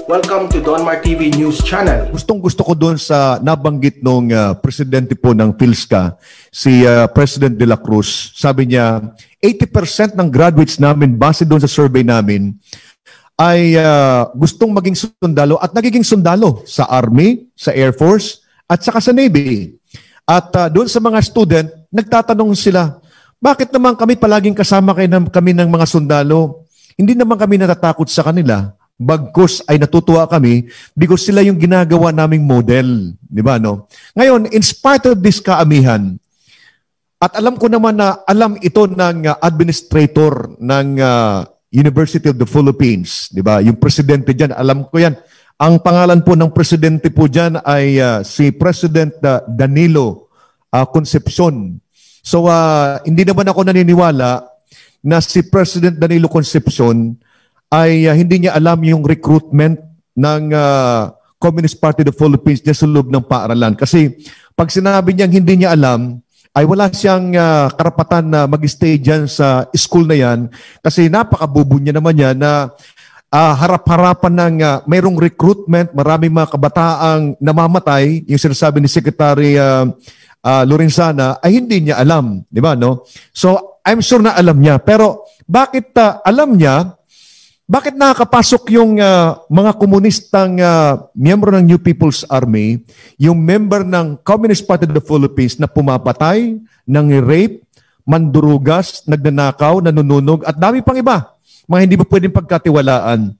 Welcome to Donmar TV News Channel. Gustong-gusto ko doon sa nabanggit nung presidente po ng PhilSCA, si President De La Cruz. Sabi niya, 80% ng graduates namin, base doon sa survey namin, ay gustong maging sundalo at nagiging sundalo sa Army, sa Air Force, at saka sa Navy. At doon sa mga student, nagtatanong sila, bakit naman kami palaging kasama kami ng mga sundalo? Hindi naman kami natatakot sa kanila. Bagkus ay natutuwa kami because sila yung ginagawa naming model. Di ba, no? Ngayon, in spite of this kaamihan, at alam ko naman na alam ito ng administrator ng University of the Philippines. Di ba? Yung presidente dyan, alam ko yan. Ang pangalan po ng presidente po dyan ay si President Danilo Concepcion. So, hindi naman ako naniniwala na si President Danilo Concepcion ay hindi niya alam yung recruitment ng Communist Party of the Philippines niya sa loob ng paaralan. Kasi pag sinabi niyang hindi niya alam, ay wala siyang karapatan na mag-stay dyan sa school na yan kasi napakabubo niya naman yan na harap-harapan ng mayroong recruitment, maraming mga kabataang namamatay, yung sinasabi ni Secretary Lorenzana, ay hindi niya alam. Di ba, no? So, I'm sure na alam niya. Pero bakit alam niya, bakit nakakapasok yung mga komunistang miyembro ng New People's Army, yung member ng Communist Party of the Philippines na pumapatay, nang-rape, mandurugas, nagnanakaw, nanununog, at dami pang iba, mga hindi pa pwedeng pagkatiwalaan.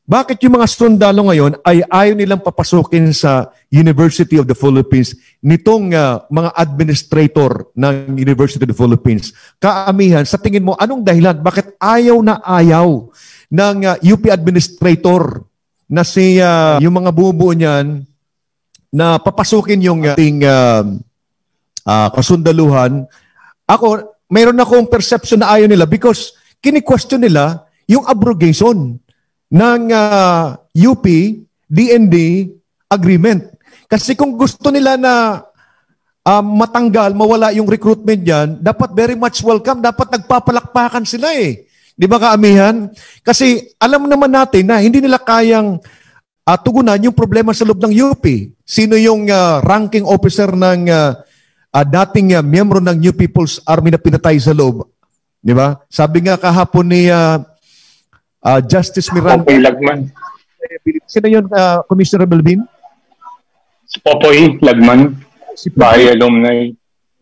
Bakit yung mga sundalo ngayon ay ayaw nilang papasukin sa University of the Philippines nitong mga administrator ng University of the Philippines? Kaamihan, sa tingin mo, anong dahilan? Bakit ayaw na ayaw ng UP administrator na si yung mga bumubuo niyan na papasukin yung ating kasundaluhan? Ako, mayroon akong perception na ayaw nila because kini-question nila yung abrogation ng UP DND agreement. Kasi kung gusto nila na matanggal, mawala yung recruitment dyan, dapat very much welcome, dapat nagpapalakpakan sila eh. Di ba kaamihan? Kasi alam naman natin na hindi nila kayang tugunan yung problema sa loob ng UP. Sino yung ranking officer ng dating miyembro ng New People's Army na pinatay sa loob? Di ba? Sabi nga kahapon ni Justice Miranda. Popoy Lagman. Sino yun, Commissioner Belvin? Si Popoy Lagman. Si Bahay alumni.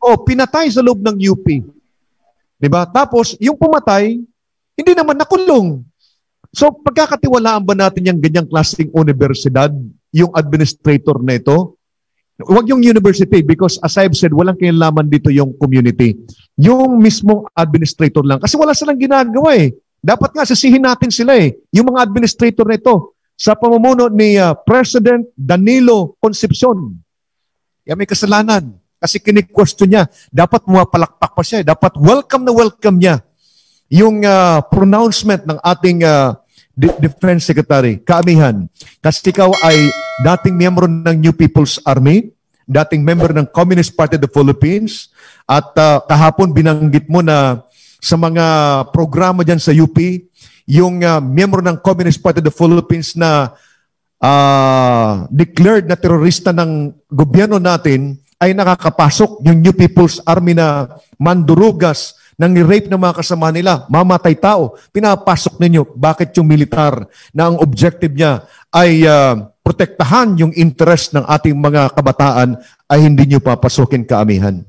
Pinatay sa loob ng UP. Diba? Tapos, yung pumatay, hindi naman nakulong. So, pagkakatiwalaan ba natin yung ganyang klaseng universidad, yung administrator na ito? Huwag yung university because as I've said, walang kinalaman dito yung community. Yung mismong administrator lang. Kasi wala silang ginagawa eh. Dapat nga sisihin natin sila eh. Yung mga administrator na ito sa pamumuno ni President Danilo Concepcion. Yan may kasalanan. Kasi kini-question niya. Dapat mapalakpak pa siya. Dapat welcome na welcome niya yung pronouncement ng ating Defense Secretary, kaamihan. Kasi ikaw ay dating miyembro ng New People's Army, dating member ng Communist Party of the Philippines, at kahapon binanggit mo na sa mga programa dyan sa UP, yung miyembro ng Communist Party of the Philippines na declared na terorista ng gobyerno natin ay nakakapasok yung New People's Army na mandurugas nang ni-rape ng mga kasama nila, mamatay tao, pinapasok ninyo. Bakit yung militar na ang objective niya ay protektahan yung interest ng ating mga kabataan ay hindi nyo papasukin, kaamihan?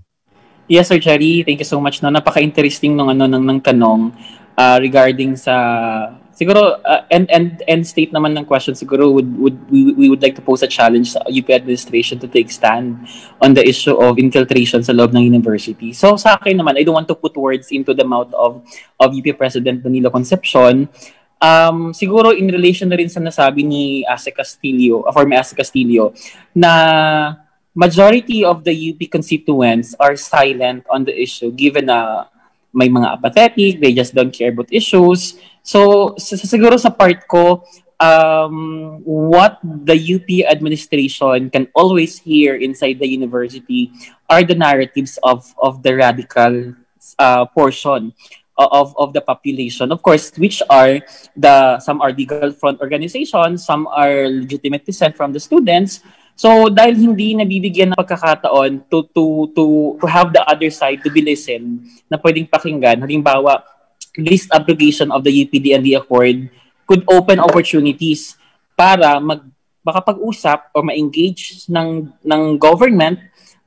Yes, Sir Cherry. Thank you so much. No, napaka-interesting ng tanong regarding sa siguro end state naman ng question. Siguro we would like to pose a challenge sa UP administration to take stand on the issue of infiltration sa loob ng university. So sa akin naman, I don't want to put words into the mouth of UP President Danilo Concepcion. Siguro in relation na rin sa nasabi ni Ase Castillo, former Ase Castillo, na majority of the UP constituents are silent on the issue given na may mga apathetic, they just don't care about issues. So siguro sa part ko, what the UP administration can always hear inside the university are the narratives of the radical portion of the population, of course, which are some are legal front organizations, some are legitimate dissent from the students. So dahil hindi nabibigyan ng pagkakataon to have the other side to be listened, na pwedeng pakinggan, halimbawa list abrogation of the UPD&D Accord could open opportunities para makapag-usap or ma-engage ng government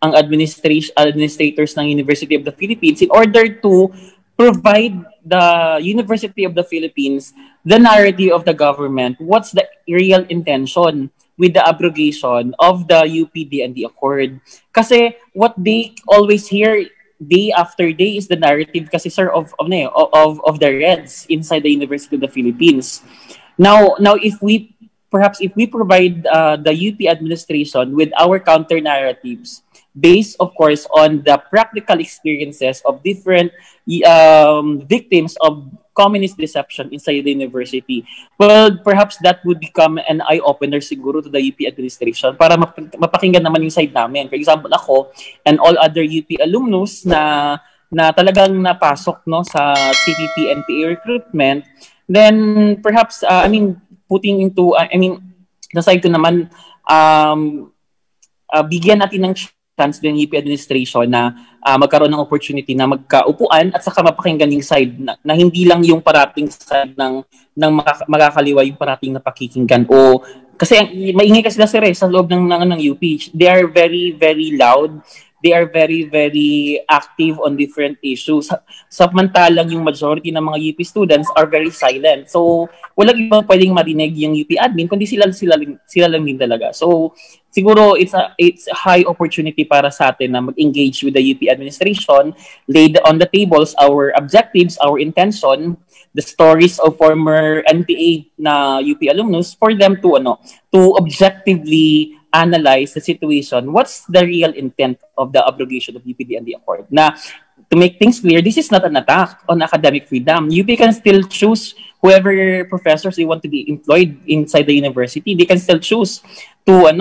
ang administrators ng University of the Philippines in order to provide the University of the Philippines the narrative of the government. What's the real intention with the abrogation of the UPD&D Accord? Kasi what they always hear day after day is the narrative kasi sir of the Reds inside the University of the Philippines. Now if we provide the UP administration with our counter narratives based, of course, on the practical experiences of different victims of communist deception inside the university, well, perhaps that would become an eye-opener siguro to the UP administration para mapakinggan naman yung side namin. For example, ako and all other UP alumnus na talagang napasok sa CPP NPA recruitment, then perhaps, naside ko naman, bigyan natin ng chance ng UP administration na magkaroon ng opportunity na magkaupuan at saka mapakinggan yung side na hindi lang yung parating side ng makakaliwa yung parating na pakikinggan. O kasi maingay kasi sila sa loob ng UP. They are very, very loud. They are very, very active on different issues. Samantalang yung majority ng mga UP students are very silent. So, walang ibang pwedeng marinig yung UP admin, kundi sila lang din talaga. So, siguro it's a high opportunity para sa atin na mag-engage with the UP administration, lay on the tables our objectives, our intention, the stories of former NPA na UP alumnus for them to objectively analyze the situation. What's the real intent of the abrogation of UPD&D Accord? Na, to make things clear, this is not an attack on academic freedom. UP can still choose whoever professors they want to be employed inside the university. They can still choose to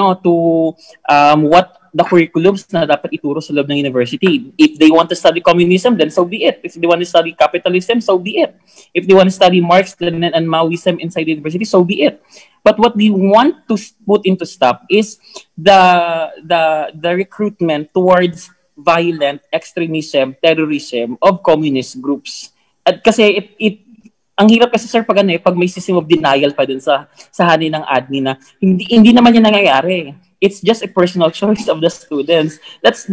what the curriculums na dapat ituro sa loob ng university. If they want to study communism, then so be it. If they want to study capitalism, so be it. If they want to study Marx, Lenin, and Maoism inside the university, so be it. But what we want to put into stop is the recruitment towards violent extremism, terrorism of communist groups. At kasi ang hirap kasi sir pag may system of denial pa dun sa hanin ng admin na hindi naman yan nangyayari. It's just a personal choice of the students. That's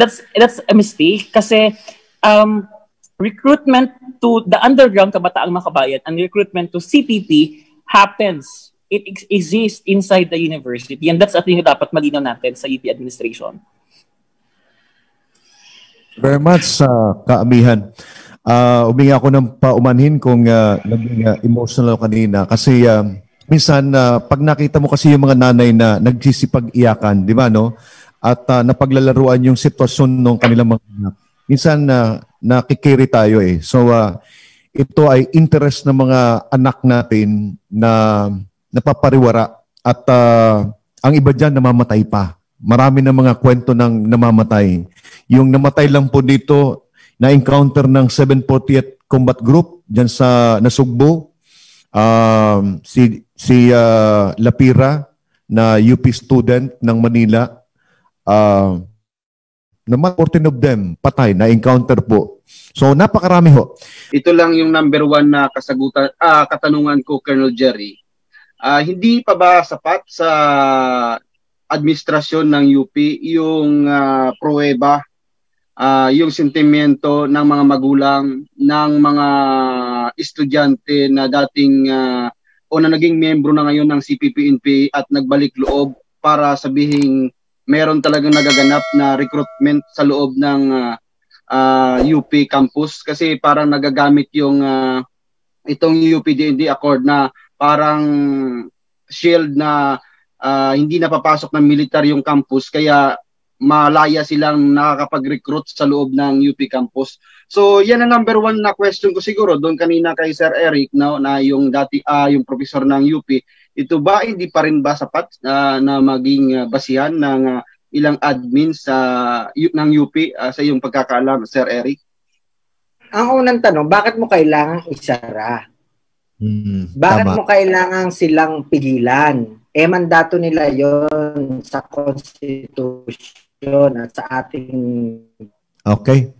a mistake kasi recruitment to the underground kabataang makabayan and recruitment to CPP happens. It exists inside the university and that's a thing na dapat malinaw natin sa UP administration. Very much, kaamihan. Umingi ako ng paumanhin kung naging emotional kanina kasi minsan pag nakita mo kasi yung mga nanay na nagsisipag-iyakan, di ba, no? At napaglalaruan yung sitwasyon ng kanilang mga anak. Minsan nakikiri tayo eh. So ito ay interest ng mga anak natin na napapariwara at ang iba dyan namamatay pa. Marami na mga kwento ng namamatay. Yung namatay lang po dito na-encounter ng 740th Combat Group dyan sa Nasugbo. Si Lapira na UP student ng Manila. Naman 14 of them patay na-encounter po. So napakarami ho. Ito lang yung number one na katanungan ko, Colonel Jerry. Hindi pa ba sapat sa administrasyon ng UP yung pruweba, yung sentimento ng mga magulang, ng mga estudyante na dating o na naging membro na ngayon ng CPP-NPA at nagbalik loob para sabihin meron talagang nagaganap na recruitment sa loob ng UP campus kasi parang nagagamit yung itong UPD&D Accord na parang shield na hindi napapasok ng militar yung campus kaya malaya silang nakakapag-recruit sa loob ng UP campus. So yan ang number one na question ko siguro doon kanina kay Sir Eric na yung yung professor ng UP. Ito ba hindi pa rin ba sapat na maging basihan ng ilang admins ng UP sa iyong pagkakaalam, Sir Eric? ang unang tanong, bakit mo kailangang isara? Bakit Tama. mo kailangang silang pigilan? Mandato nila yon sa Constitution at sa ating Okay.